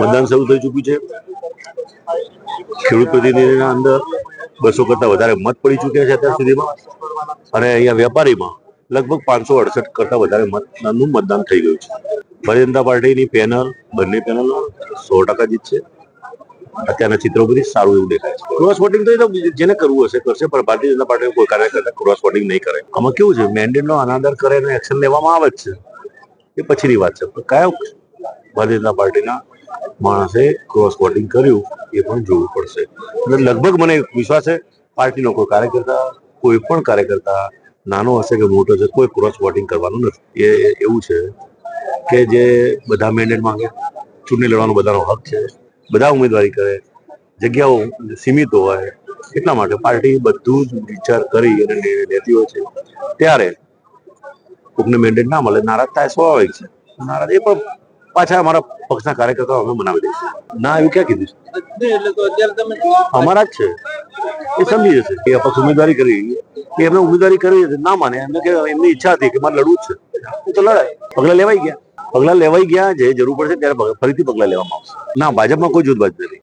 મતદાન શરૂ થઈ ચૂક્યું છે. ખેડૂત પ્રતિનિધિના અંદર 200 કરતા વધારે મત પડી ચૂક્યા છે અત્યાર સુધીમાં, અને અહીંયા વેપારીમાં લગભગ 568 કરતા વધારે મતદાનનું મતદાન થઈ ગયું છે. ભારતીય જનતા પાર્ટીની પેનલ બંને પેનલ 100% જીતશે. અત્યારના ચિત્રો બધી સારું એવું દેખાય છે. ક્રોસ વોટિંગ તો જેને કરવું હશે કરશે, પણ ભારતીય જનતા પાર્ટી કોઈ કાર્યકર્તા ક્રોસ વોટિંગ નહીં કરે. આમાં કેવું છે, મેન્ડેટનો અનાદર કરે અને એક્શન લેવામાં આવે જ છે, એ પછીની વાત છે. પણ કયા ભારતીય જનતા પાર્ટીના માણસે ક્રોસ વોટિંગ કર્યું એ પણ જોવું પડશે. એટલે લગભગ મને વિશ્વાસ છે પાર્ટીનો કોઈ કાર્યકર્તા, કોઈ પણ કાર્યકર્તા નાનો હશે કે મોટો હશે, કોઈ ક્રોસ વોટિંગ કરવાનું નથી. એ એવું છે કે જે બધા મેન્ડેટ માંગે, ચૂંટણી લડવાનો બધાનો હક છે, બધા ઉમેદવારી કરે, જગ્યાઓ સીમિત હોય, એટલા માટે પાર્ટી બધું જ વિચાર કરી અને નિર્ણય લેતી હોય છે. ત્યારે કોકને મેન્ડેટ ના મળે, નારાજ થાય, સ્વાભાવિક છે. નારાજ એ પણ પાછા અમારા પક્ષના કાર્યકર્તાઓ અમે મનાવી દઈશું. ના, એવું ક્યાં કીધું છે? અમારા જ છે, એ સમજી જશે કે અપક્ષ ઉમેદવારી કરી, કે એમને ઉમેદવારી કરી ના માને, એમને કે એમની ઈચ્છા હતી કે મારે લડવું જ છે, એ તો લડાય. પગલા લેવાઈ ગયા, જે જરૂર પડશે ત્યારે ફરીથી પગલા લેવામાં આવશે. ના, ભાજપમાં કોઈ જૂથબાજી નથી.